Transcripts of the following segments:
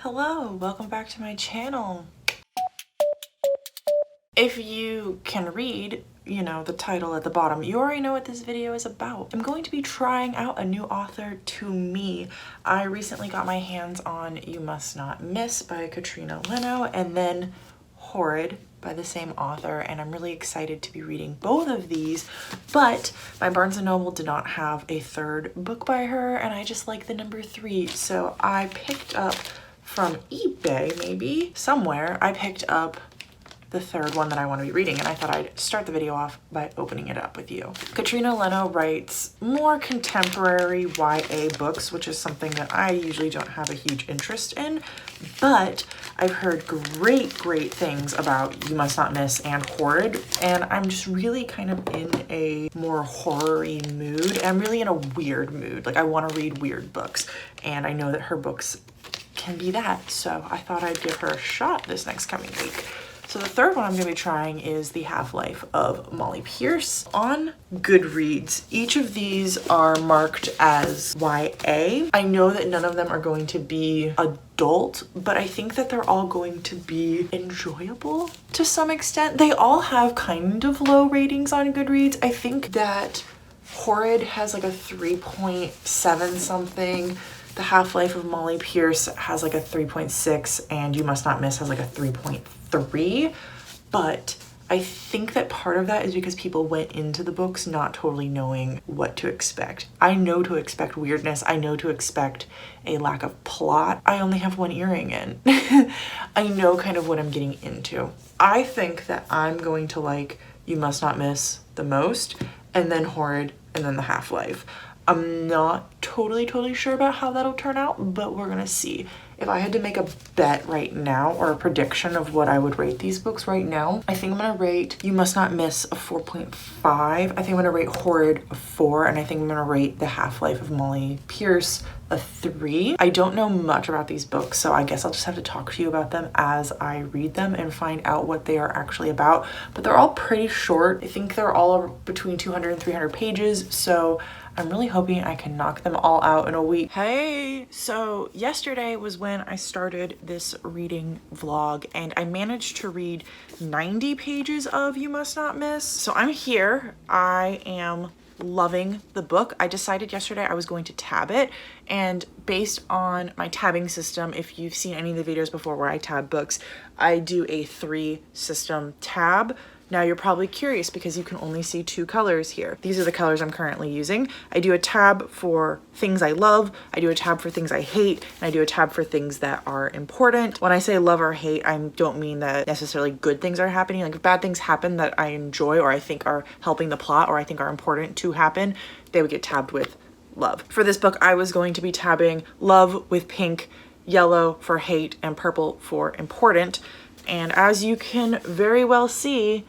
Hello, welcome back to my channel. If you can read, the title at the bottom, you already know what this video is about. I'm going to be trying out a new author to me. I recently got my hands on You Must Not Miss by Katrina Leno and then Horrid by the same author, and I'm really excited to be reading both of these, but my Barnes & Noble did not have a third book by her, and I just like the number 3, so I picked up from eBay, maybe somewhere, I picked up the third one that I want to be reading, and I thought I'd start the video off by opening it up with you. Katrina Leno writes more contemporary YA books, which is something that I usually don't have a huge interest in, but I've heard great things about You Must Not Miss and Horrid, and I'm just really kind of in a more horror-y mood. I'm really in a weird mood. Like, I want to read weird books, and I know that her books can be that, so I thought I'd give her a shot this next coming week. So the third one I'm going to be trying is The Half-Life of Molly Pierce on Goodreads. Each of these are marked as YA. I know that none of them are going to be adult, but I think that they're all going to be enjoyable to some extent. They all have kind of low ratings on Goodreads. I think that Horrid has like a 3.7 something. The Half-Life of Molly Pierce has like a 3.6 and You Must Not Miss has like a 3.3, but I think that part of that is because people went into the books not totally knowing what to expect. I know to expect weirdness. I know to expect a lack of plot. I only have one earring in. I know kind of what I'm getting into. I think that I'm going to like You Must Not Miss the most, and then Horrid, and then The Half-Life. I'm not totally sure about how that'll turn out, but we're gonna see. If I had to make a bet right now, or a prediction of what I would rate these books right now, I think I'm gonna rate You Must Not Miss a 4.5. I think I'm gonna rate Horrid a 4, and I think I'm gonna rate The Half-Life of Molly Pierce a 3. I don't know much about these books, so I guess I'll just have to talk to you about them as I read them and find out what they are actually about. But they're all pretty short. I think they're all between 200 and 300 pages, so I'm really hoping I can knock them all out in a week. Hey, so yesterday was when I started this reading vlog, and I managed to read 90 pages of You Must Not Miss. So I'm here. I am loving the book. I decided yesterday I was going to tab it, and based on my tabbing system, if you've seen any of the videos before where I tab books, I do a 3 system tab. Now you're probably curious because you can only see 2 colors here. These are the colors I'm currently using. I do a tab for things I love, I do a tab for things I hate, and I do a tab for things that are important. When I say love or hate, I don't mean that necessarily good things are happening. Like, if bad things happen that I enjoy or I think are helping the plot or I think are important to happen, they would get tabbed with love. For this book, I was going to be tabbing love with pink, yellow for hate, and purple for important. And as you can very well see,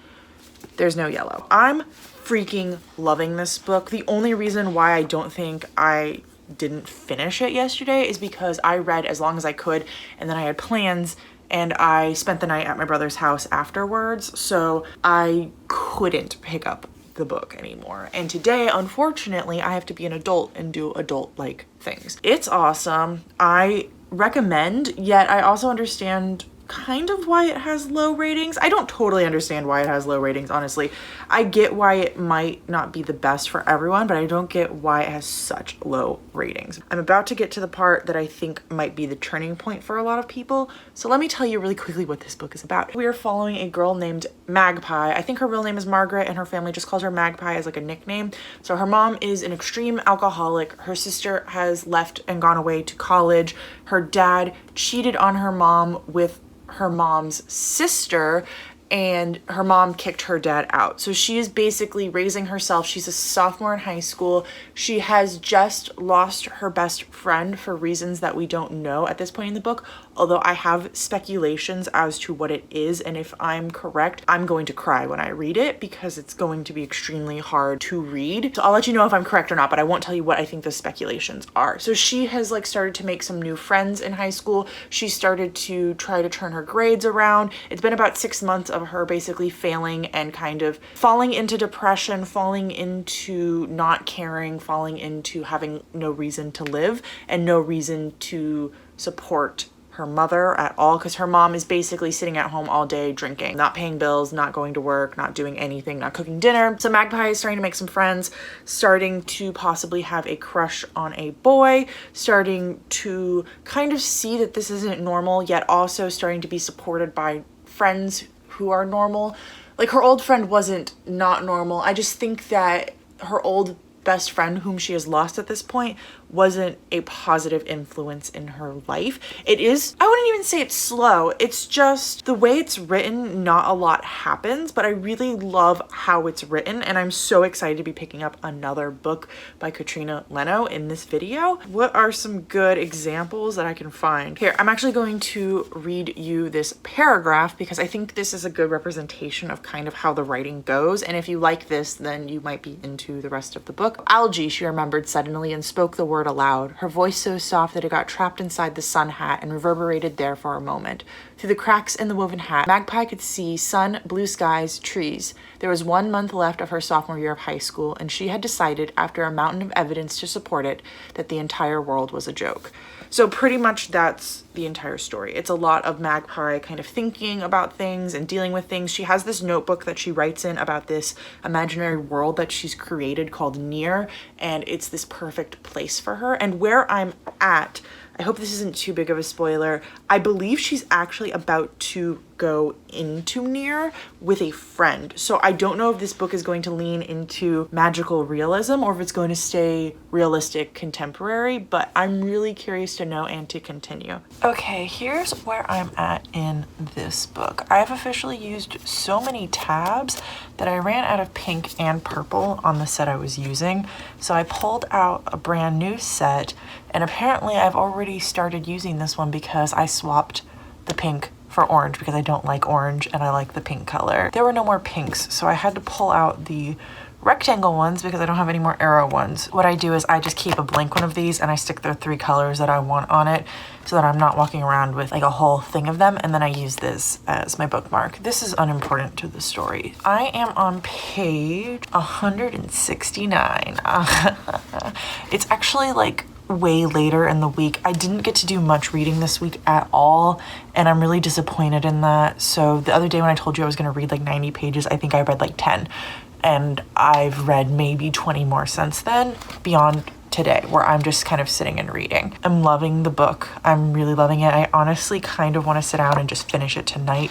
there's no yellow. I'm freaking loving this book. The only reason why I don't think I didn't finish it yesterday is because I read as long as I could, and then I had plans, and I spent the night at my brother's house afterwards, so I couldn't pick up the book anymore. And today, unfortunately, I have to be an adult and do adult-like things. It's awesome. I recommend, yet I also understand kind of why it has low ratings. I don't totally understand why it has low ratings, honestly. I get why it might not be the best for everyone, but I don't get why it has such low ratings. I'm about to get to the part that I think might be the turning point for a lot of people, so let me tell you really quickly what this book is about. We are following a girl named Magpie. I think her real name is Margaret, and her family just calls her Magpie as like a nickname. So her mom is an extreme alcoholic. Her sister has left and gone away to college. Her dad cheated on her mom with her mom's sister, and her mom kicked her dad out. So she is basically raising herself. She's a sophomore in high school. She has just lost her best friend for reasons that we don't know at this point in the book, although I have speculations as to what it is, and if I'm correct, I'm going to cry when I read it because it's going to be extremely hard to read. So I'll let you know if I'm correct or not, but I won't tell you what I think the speculations are. So she has like started to make some new friends in high school. She started to try to turn her grades around. It's been about 6 months of her basically failing and kind of falling into depression, falling into not caring, falling into having no reason to live and no reason to support her mother at all, because her mom is basically sitting at home all day drinking, not paying bills, not going to work, not doing anything, not cooking dinner. So Magpie is starting to make some friends, starting to possibly have a crush on a boy, starting to kind of see that this isn't normal, yet also starting to be supported by friends who are normal. Like, her old friend wasn't not normal. I just think that her old best friend, whom she has lost at this point, wasn't a positive influence in her life. It is, I wouldn't even say it's slow. It's just the way it's written, not a lot happens, but I really love how it's written, and I'm so excited to be picking up another book by Katrina Leno in this video. What are some good examples that I can find? Here, I'm actually going to read you this paragraph because I think this is a good representation of kind of how the writing goes, and if you like this, then you might be into the rest of the book. Algae, she remembered suddenly and spoke the word aloud, her voice so soft that it got trapped inside the sun hat and reverberated there for a moment. Through the cracks in the woven hat, Magpie could see sun, blue skies, trees. There was 1 month left of her sophomore year of high school, and she had decided, after a mountain of evidence to support it, that the entire world was a joke. So pretty much that's the entire story. It's a lot of Magpie kind of thinking about things and dealing with things. She has this notebook that she writes in about this imaginary world that she's created called Near, and it's this perfect place for her. And where I'm at, I hope this isn't too big of a spoiler, I believe she's actually about to go into Near with a friend. So I don't know if this book is going to lean into magical realism or if it's going to stay realistic contemporary, but I'm really curious to know and to continue. Okay, here's where I'm at in this book. I've officially used so many tabs that I ran out of pink and purple on the set I was using. So I pulled out a brand new set, and apparently I've already started using this one because I swapped the pink for orange because I don't like orange and I like the pink color. There were no more pinks, so I had to pull out the rectangle ones because I don't have any more arrow ones. What I do is I just keep a blank one of these and I stick the 3 colors that I want on it so that I'm not walking around with like a whole thing of them, and then I use this as my bookmark. This is unimportant to the story. I am on page 169. It's actually like way later in the week. I didn't get to do much reading this week at all, and I'm really disappointed in that. So the other day when I told you I was going to read like 90 pages, I think I read like 10, and I've read maybe 20 more since then, beyond today, where I'm just kind of sitting and reading. I'm loving the book. I'm really loving it. I honestly kind of want to sit down and just finish it tonight,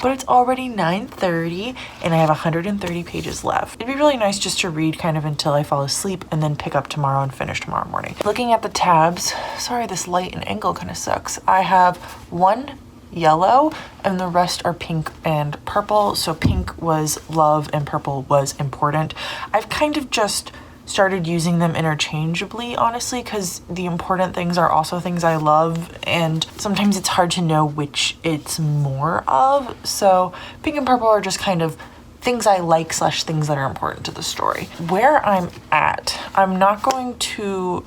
but it's already 9:30 and I have 130 pages left. It'd be really nice just to read kind of until I fall asleep and then pick up tomorrow and finish tomorrow morning. Looking at the tabs, sorry, this light and angle kind of sucks. I have 1 yellow and the rest are pink and purple. So pink was love and purple was important. I've kind of just started using them interchangeably, honestly, because the important things are also things I love, and sometimes it's hard to know which it's more of. So pink and purple are just kind of things I like / things that are important to the story. Where I'm at, I'm not going to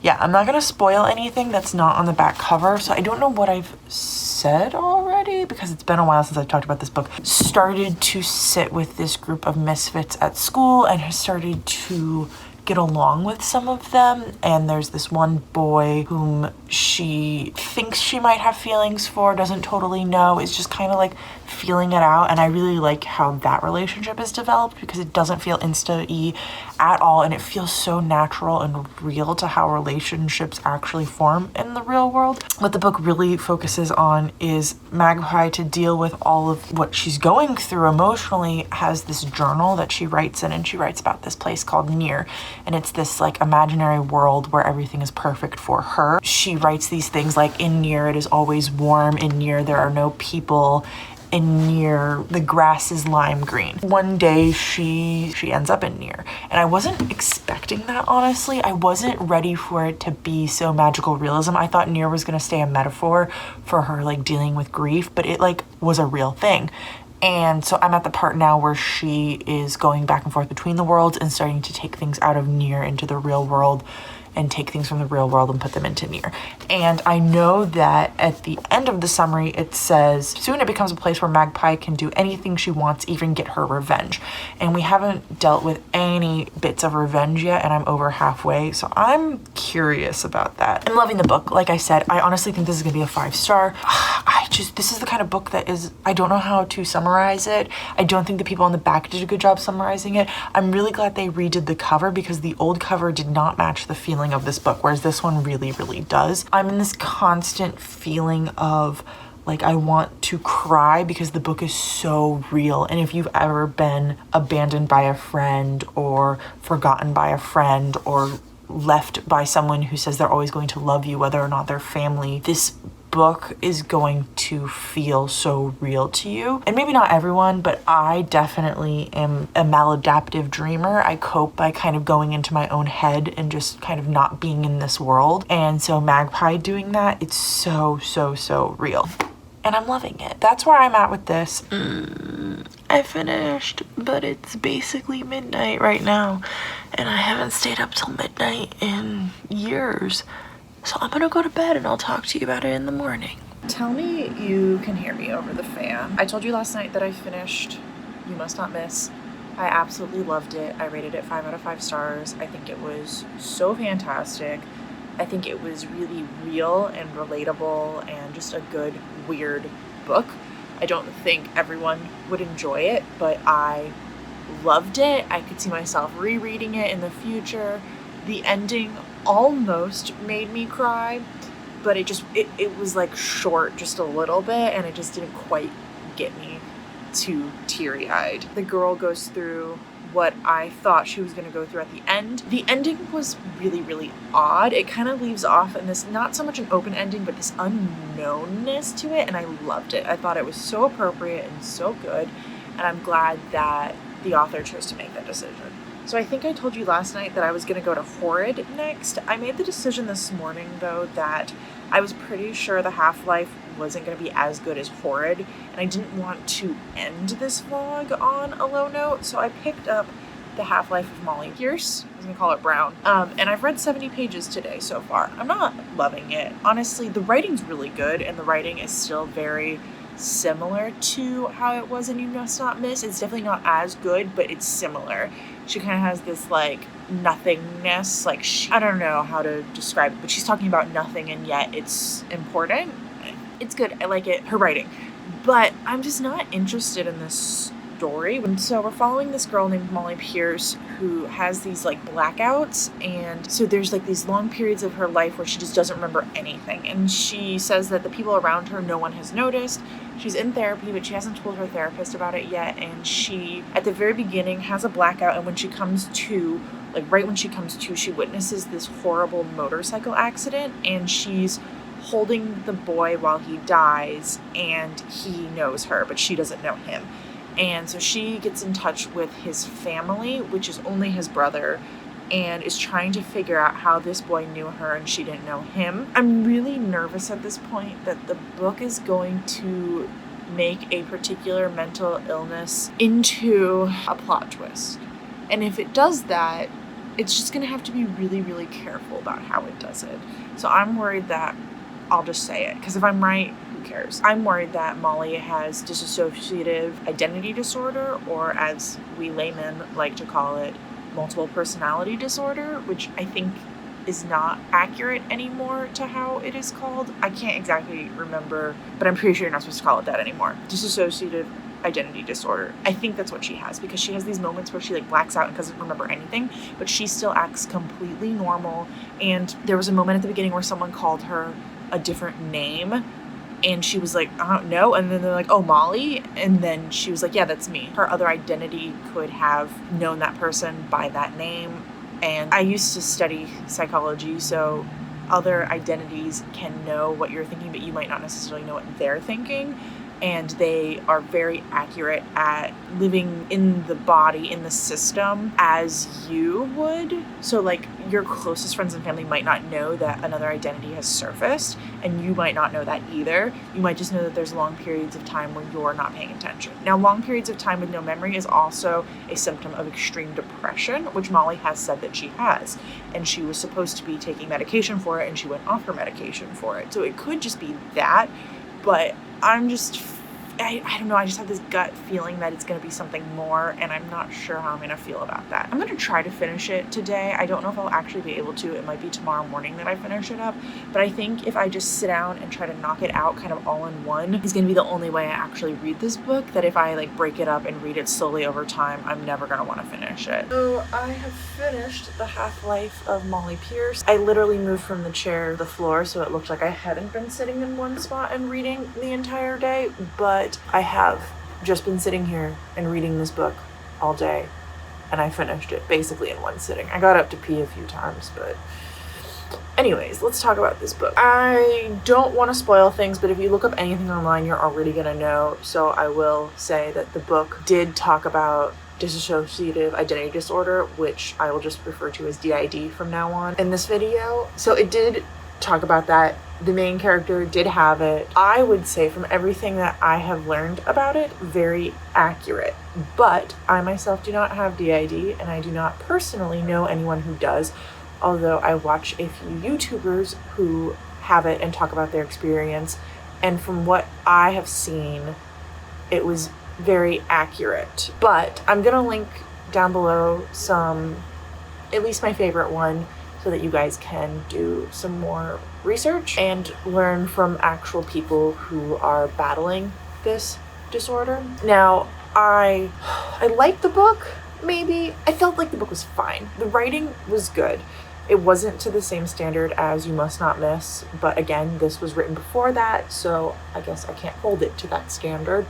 spoil anything that's not on the back cover. So I don't know what I've said already because it's been a while since I've talked about this book. Started to sit with this group of misfits at school and has started to get along with some of them, and there's this one boy whom she thinks she might have feelings for, doesn't totally know, is just kind of like feeling it out, and I really like how that relationship is developed because it doesn't feel insta-y at all, and it feels so natural and real to how relationships actually form in the real world. What the book really focuses on is Magpie, to deal with all of what she's going through emotionally, has this journal that she writes in, and she writes about this place called Near, and it's this like imaginary world where everything is perfect for her. She writes these things like, in Near it is always warm, in Near there are no people, in Near the grass is lime green. One day she ends up in Near, and I wasn't expecting that, honestly. I wasn't ready for it to be so magical realism. I thought Near was gonna stay a metaphor for her like dealing with grief, but it like was a real thing. And so I'm at the part now where she is going back and forth between the worlds and starting to take things out of Near into the real world and take things from the real world and put them into Near. And I know that at the end of the summary, it says, soon it becomes a place where Magpie can do anything she wants, even get her revenge. And we haven't dealt with any bits of revenge yet, and I'm over halfway, so I'm curious about that. I'm loving the book. Like I said, I honestly think this is gonna be a 5-star. This is the kind of book that is, I don't know how to summarize it. I don't think the people on the back did a good job summarizing it. I'm really glad they redid the cover because the old cover did not match the feeling of this book, whereas this one really, really does. I'm in this constant feeling of like I want to cry because the book is so real. And if you've ever been abandoned by a friend or forgotten by a friend or left by someone who says they're always going to love you, whether or not they're family, this book is going to feel so real to you. And maybe not everyone, but I definitely am a maladaptive dreamer. I cope by kind of going into my own head and just kind of not being in this world. And so Magpie doing that, it's so, so, so real. And I'm loving it. That's where I'm at with this. I finished, but it's basically midnight right now. And I haven't stayed up till midnight in years. So I'm gonna go to bed and I'll talk to you about it in the morning. Tell me you can hear me over the fan. I told you last night that I finished You Must Not Miss. I absolutely loved it. I rated it 5 out of 5 stars. I think it was so fantastic. I think it was really real and relatable and just a good, weird book. I don't think everyone would enjoy it, but I loved it. I could see myself rereading it in the future. The ending almost made me cry, but it was like short just a little bit and it just didn't quite get me too teary-eyed. The girl goes through what I thought she was going to go through at the end. The ending was really, really odd. It kind of leaves off in this, not so much an open ending, but this unknownness to it, and I loved it. I thought it was so appropriate and so good, and I'm glad that the author chose to make that decision. So I think I told you last night that I was going to go to Horrid next. I made the decision this morning, though, that I was pretty sure the Half-Life wasn't going to be as good as Horrid, and I didn't want to end this vlog on a low note, so I picked up The Half-Life of Molly Pierce. I was going to call it Brown. And I've read 70 pages today so far. I'm not loving it. Honestly, the writing's really good, and the writing is still very similar to how it was in You Must Not Miss. It's definitely not as good, but it's similar. She kind of has this like nothingness, like I don't know how to describe it, but she's talking about nothing and yet it's important. It's good. I like it. Her writing. But I'm just not interested in this story. And so we're following this girl named Molly Pierce who has these like blackouts, and so there's like these long periods of her life where she just doesn't remember anything, and she says that the people around her, no one has noticed. She's in therapy, but she hasn't told her therapist about it yet, and she at the very beginning has a blackout, and when she comes to, like right when she comes to, she witnesses this horrible motorcycle accident, and she's holding the boy while he dies, and he knows her, but she doesn't know him. And so she gets in touch with his family, which is only his brother, and is trying to figure out how this boy knew her and she didn't know him. I'm really nervous at this point that the book is going to make a particular mental illness into a plot twist. And if it does that, it's just going to have to be really, really careful about how it does it. So I'm worried that, I'll just say it, because if I'm right, who cares? I'm worried that Molly has dissociative identity disorder, or as we laymen like to call it, multiple personality disorder, which I think is not accurate anymore to how it is called. I can't exactly remember, but I'm pretty sure you're not supposed to call it that anymore. Dissociative identity disorder. I think that's what she has, because she has these moments where she like blacks out and doesn't remember anything, but she still acts completely normal. And there was a moment at the beginning where someone called her a different name, and she was like, I don't know. And then they're like, oh, Molly. And then she was like, yeah, that's me. Her other identity could have known that person by that name. And I used to study psychology, so other identities can know what you're thinking, but you might not necessarily know what they're thinking. and they are very accurate at living in the body, in the system, as you would. So like your closest friends and family might not know that another identity has surfaced, and you might not know that either. You might just know that there's long periods of time where you're not paying attention. Now, long periods of time with no memory is also a symptom of extreme depression, which Molly has said that she has, and she was supposed to be taking medication for it, and she went off her medication for it. So it could just be that, but I'm just, I don't know, I just have this gut feeling that it's going to be something more, and I'm not sure how I'm going to feel about that. I'm going to try to finish it today. I don't know if I'll actually be able to. It might be tomorrow morning that I finish it up, but I think if I just sit down and try to knock it out kind of all in one is going to be the only way I actually read this book. That if I like break it up and read it slowly over time, I'm never going to want to finish it. So I have finished The Half-Life of Molly Pierce. I literally moved from the chair to the floor, so it looked like I hadn't been sitting in one spot and reading the entire day, but I have just been sitting here and reading this book all day, and I finished it basically in one sitting. I got up to pee a few times, but anyways, let's talk about this book. I don't want to spoil things, but if you look up anything online, you're already gonna know. So I will say that the book did talk about dissociative identity disorder, which I will just refer to as DID from now on in this video. So it did talk about that. The main character did have it. I would say from everything that I have learned about it, very accurate. But I myself do not have DID, and I do not personally know anyone who does, although I watch a few YouTubers who have it and talk about their experience. And from what I have seen, it was very accurate. But I'm gonna link down below some, at least my favorite one, so that you guys can do some more research and learn from actual people who are battling this disorder. Now, I liked the book, maybe. I felt like the book was fine. The writing was good. It wasn't to the same standard as You Must Not Miss, but again, this was written before that, so I guess I can't hold it to that standard.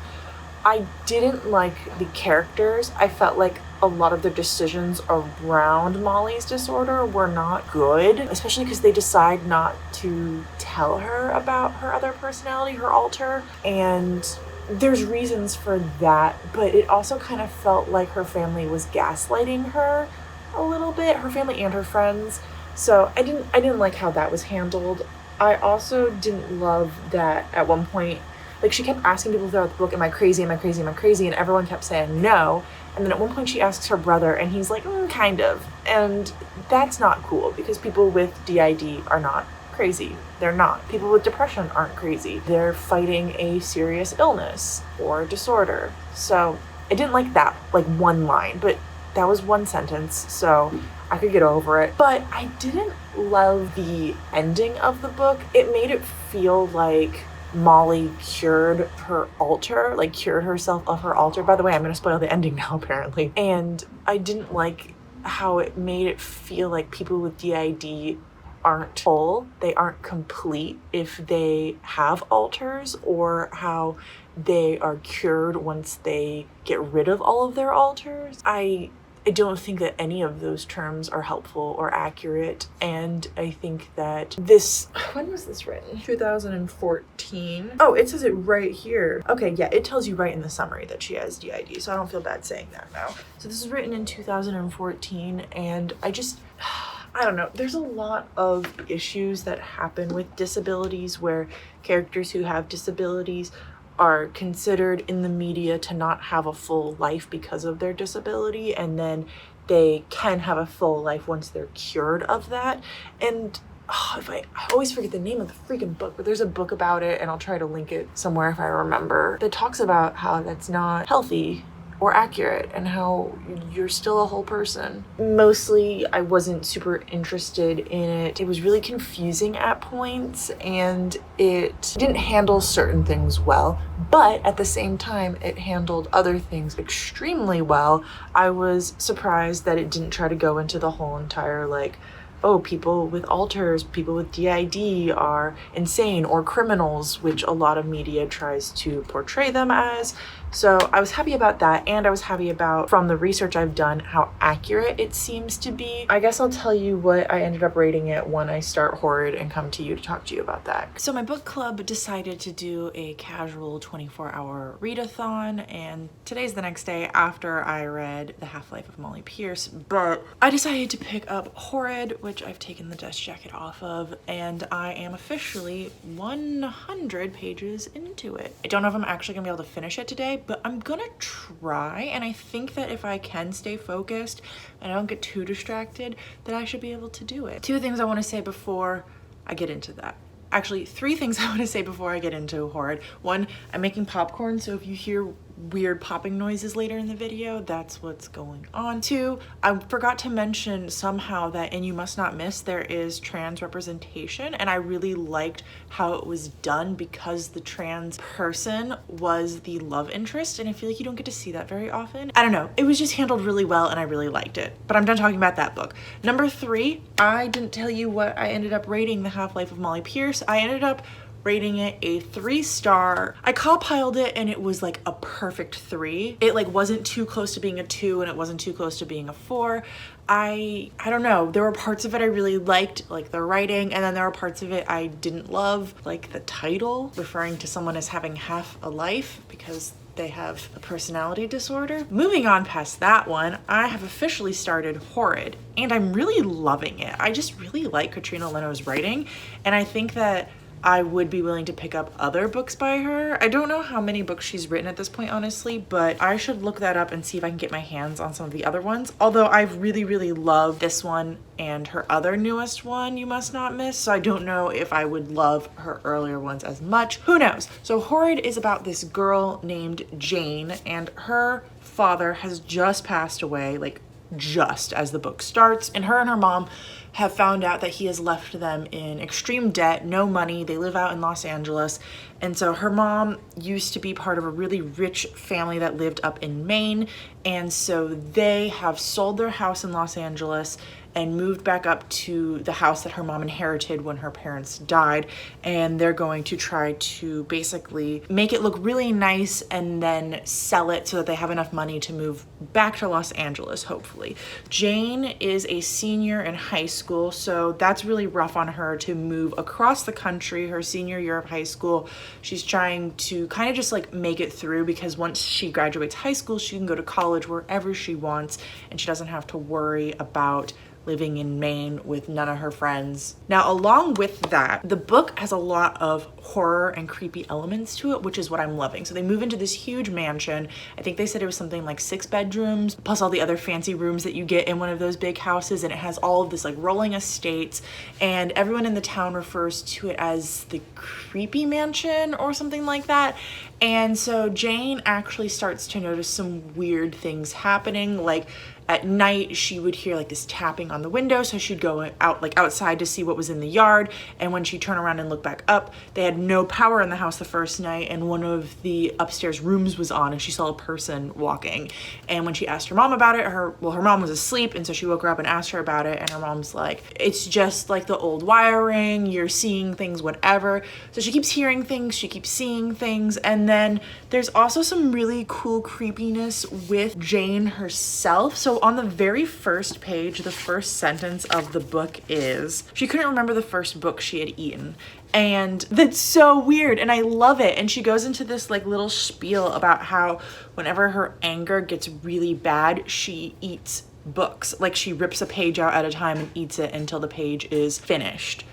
I didn't like the characters. I felt like a lot of the decisions around Molly's disorder were not good, especially because they decide not to tell her about her other personality, her alter, and there's reasons for that, but it also kind of felt like her family was gaslighting her a little bit, her family and her friends. So I didn't like how that was handled. I also didn't love that at one point, like, she kept asking people throughout the book, am I crazy, am I crazy, am I crazy? And everyone kept saying no. And then at one point she asks her brother, and he's like, kind of. And that's not cool, because people with DID are not crazy. They're not. People with depression aren't crazy. They're fighting a serious illness or disorder. So I didn't like that, like, one line, but that was one sentence, so I could get over it. But I didn't love the ending of the book. It made it feel like Molly cured her alter, like cured herself of her alter. By the way, I'm going to spoil the ending now, apparently. And I didn't like how it made it feel like people with DID aren't whole, they aren't complete if they have alters, or how they are cured once they get rid of all of their alters. I don't think that any of those terms are helpful or accurate, and I think that this, when was this written? 2014. Oh, it says it right here. Okay, yeah, it tells you right in the summary that she has DID, so I don't feel bad saying that now. So this is written in 2014, and I don't know, there's a lot of issues that happen with disabilities where characters who have disabilities are considered in the media to not have a full life because of their disability, and then they can have a full life once they're cured of that. And I always forget the name of the freaking book, but there's a book about it, and I'll try to link it somewhere if I remember, that talks about how that's not healthy or accurate and how you're still a whole person. Mostly, I wasn't super interested in it. It was really confusing at points, and it didn't handle certain things well, but at the same time, it handled other things extremely well. I was surprised that it didn't try to go into the whole entire, like, oh, people with alters, people with DID are insane or criminals, which a lot of media tries to portray them as. So I was happy about that, and I was happy about, from the research I've done, how accurate it seems to be. I guess I'll tell you what I ended up rating it when I start Horrid and come to you to talk to you about that. So my book club decided to do a casual 24-hour readathon, and today's the next day after I read The Half-Life of Molly Pierce, but I decided to pick up Horrid, which I've taken the dust jacket off of, and I am officially 100 pages into it. I don't know if I'm actually gonna be able to finish it today, but I'm gonna try, and I think that if I can stay focused and I don't get too distracted, that I should be able to do it. Two things I want to say before I get into that. Actually, three things I want to say before I get into Horrid. One, I'm making popcorn, so if you hear weird popping noises later in the video, that's what's going on. Two, I forgot to mention somehow that in You Must Not Miss, there is trans representation, and I really liked how it was done because the trans person was the love interest, and I feel like you don't get to see that very often. I don't know, it was just handled really well and I really liked it. But I'm done talking about that book. Number three, I didn't tell you what I ended up rating The Half-Life of Molly Pierce. I ended up rating it a 3-star. I compiled it and it was like a perfect 3. It like wasn't too close to being a 2 and it wasn't too close to being a 4. I don't know, there were parts of it I really liked, like the writing, and then there were parts of it I didn't love, like the title, referring to someone as having half a life because they have a personality disorder. Moving on past that one, I have officially started Horrid, and I'm really loving it. I just really like Katrina Leno's writing, and I think that I would be willing to pick up other books by her. I don't know how many books she's written at this point, honestly, but I should look that up and see if I can get my hands on some of the other ones. Although I've really loved this one and her other newest one, You Must Not Miss, so I don't know if I would love her earlier ones as much. Who knows? So Horrid is about this girl named Jane, and her father has just passed away, like just as the book starts, and her mom have found out that he has left them in extreme debt, no money. They live out in Los Angeles, and so her mom used to be part of a really rich family that lived up in Maine, and so they have sold their house in Los Angeles and moved back up to the house that her mom inherited when her parents died, and they're going to try to basically make it look really nice and then sell it so that they have enough money to move back to Los Angeles, hopefully. Jane is a senior in high school, so that's really rough on her to move across the country her senior year of high school. She's trying to kind of just like make it through, because once she graduates high school, she can go to college wherever she wants, and she doesn't have to worry about living in Maine with none of her friends. Now, along with that, the book has a lot of horror and creepy elements to it, which is what I'm loving. So they move into this huge mansion. I think they said it was something like 6 bedrooms, plus all the other fancy rooms that you get in one of those big houses, and it has all of this like rolling estates, and everyone in the town refers to it as the creepy mansion or something like that. And so Jane actually starts to notice some weird things happening, like at night she would hear like this tapping on the window, so she'd go out like outside to see what was in the yard, and when she'd turn around and look back up, they had no power in the house the first night, and one of the upstairs rooms was on and she saw a person walking. And when she asked her mom about it, her mom was asleep, and so she woke her up and asked her about it, and her mom's like, it's just like the old wiring, you're seeing things, whatever. So she keeps hearing things, she keeps seeing things, and then there's also some really cool creepiness with Jane herself. So on the very first page, the first sentence of the book is, she couldn't remember the first book she had eaten. And that's so weird, and I love it. And she goes into this like little spiel about how whenever her anger gets really bad, she eats books. Like she rips a page out at a time and eats it until the page is finished.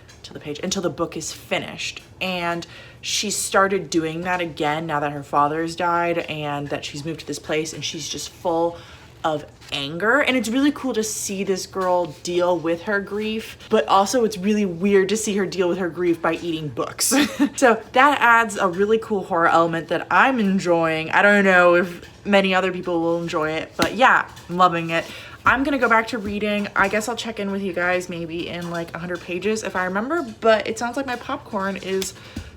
Until the book is finished. And she started doing that again now that her father's died and that she's moved to this place, and she's just full of anger. And it's really cool to see this girl deal with her grief, but also it's really weird to see her deal with her grief by eating books. So that adds a really cool horror element that I'm enjoying. I don't know if many other people will enjoy it, but yeah, I'm loving it. I'm gonna go back to reading. I guess I'll check in with you guys maybe in like 100 pages if I remember, but it sounds like my popcorn is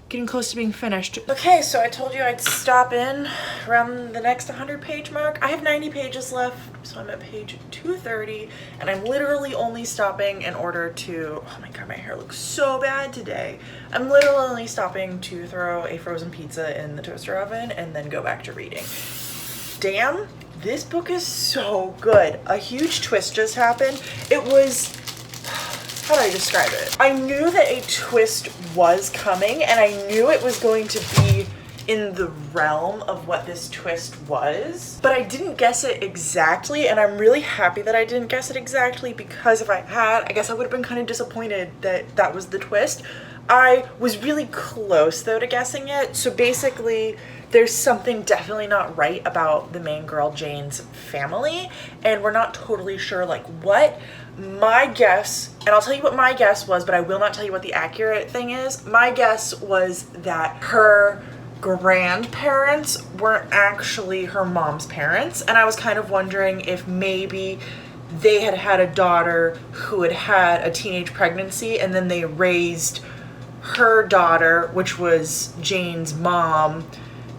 getting close to being finished. Okay, so I told you I'd stop in around the next 100-page mark. I have 90 pages left, so I'm at page 230, and I'm literally only stopping in order to, oh my god, my hair looks so bad today. I'm literally only stopping to throw a frozen pizza in the toaster oven and then go back to reading. Damn, this book is so good. A huge twist just happened. It was, how do I describe it? I knew that a twist was coming, and I knew it was going to be in the realm of what this twist was, but I didn't guess it exactly, and I'm really happy that I didn't guess it exactly, because if I had, I guess I would have been kind of disappointed that that was the twist. I was really close though to guessing it. So basically there's something definitely not right about the main girl Jane's family, and we're not totally sure like what. My guess, and I'll tell you what my guess was, but I will not tell you what the accurate thing is. My guess was that her grandparents weren't actually her mom's parents, and I was kind of wondering if maybe they had had a daughter who had had a teenage pregnancy, and then they raised her daughter, which was Jane's mom,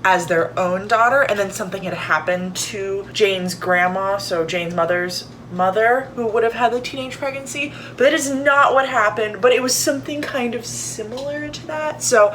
as their own daughter, and then something had happened to Jane's grandma, so Jane's mother's mother, who would have had the teenage pregnancy. But that is not what happened, but it was something kind of similar to that. So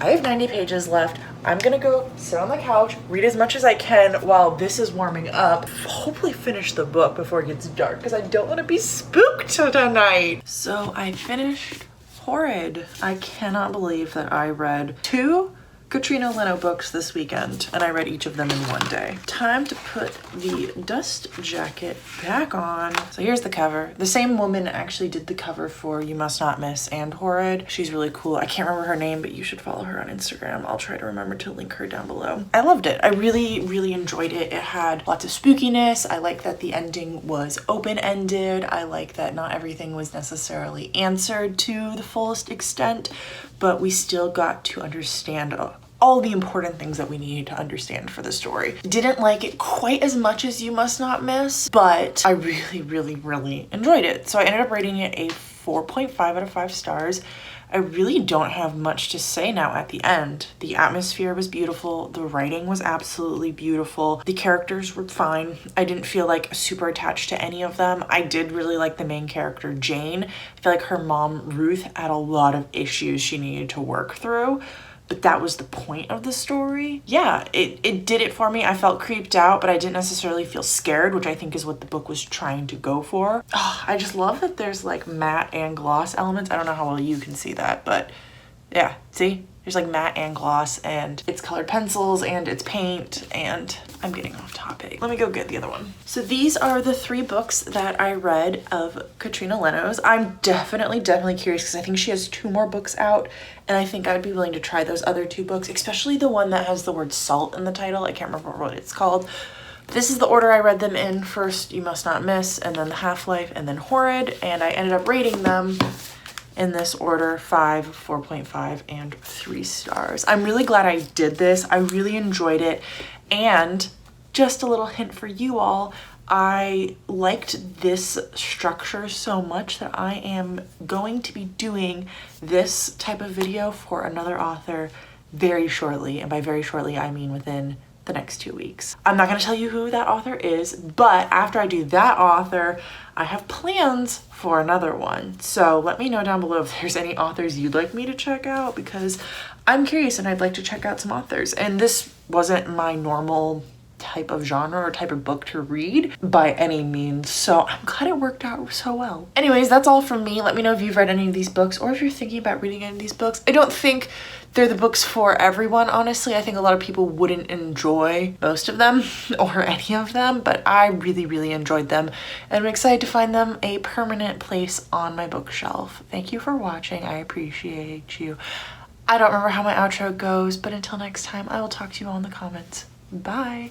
I have 90 pages left. I'm gonna go sit on the couch, read as much as I can while this is warming up, hopefully finish the book before it gets dark, because I don't want to be spooked tonight. So I finished Horrid. I cannot believe that I read 2 Katrina Leno books this weekend, and I read each of them in one day. Time to put the dust jacket back on. So here's the cover. The same woman actually did the cover for You Must Not Miss and Horrid. She's really cool. I can't remember her name, but you should follow her on Instagram. I'll try to remember to link her down below. I loved it. I really, really enjoyed it. It had lots of spookiness. I like that the ending was open-ended. I like that not everything was necessarily answered to the fullest extent, but we still got to understand all the important things that we needed to understand for the story. Didn't like it quite as much as You Must Not Miss, but I really, really, really enjoyed it. So I ended up rating it a 4.5 out of 5 stars. I really don't have much to say now at the end. The atmosphere was beautiful. The writing was absolutely beautiful. The characters were fine. I didn't feel like super attached to any of them. I did really like the main character, Jane. I feel like her mom, Ruth, had a lot of issues she needed to work through, but that was the point of the story. Yeah, it did it for me. I felt creeped out, but I didn't necessarily feel scared, which I think is what the book was trying to go for. Oh, I just love that there's like matte and gloss elements. I don't know how well you can see that, but yeah, see? There's like matte and gloss, and it's colored pencils, and it's paint, and I'm getting off topic. Let me go get the other one. So these are the 3 books that I read of Katrina Leno's. I'm definitely curious, because I think she has 2 more books out, and I think I'd be willing to try those other 2 books, especially the one that has the word salt in the title. I can't remember what it's called. This is the order I read them in. First, You Must Not Miss, and then The Half-Life, and then Horrid, and I ended up rating them in this order: 5, 4.5, and 3 stars. I'm really glad I did this. I really enjoyed it. And just a little hint for you all, I liked this structure so much that I am going to be doing this type of video for another author very shortly. And by very shortly, I mean within the next 2 weeks. I'm not gonna tell you who that author is, but after I do that author, I have plans for another one. So let me know down below if there's any authors you'd like me to check out, because I'm curious and I'd like to check out some authors. And this wasn't my normal type of genre or type of book to read by any means, so I'm glad it worked out so well. Anyways, that's all from me. Let me know if you've read any of these books, or if you're thinking about reading any of these books. I don't think they're the books for everyone, honestly. I think a lot of people wouldn't enjoy most of them or any of them, but I really enjoyed them, and I'm excited to find them a permanent place on my bookshelf. Thank you for watching. I appreciate you. I don't remember how my outro goes, but until next time, I will talk to you all in the comments. Bye.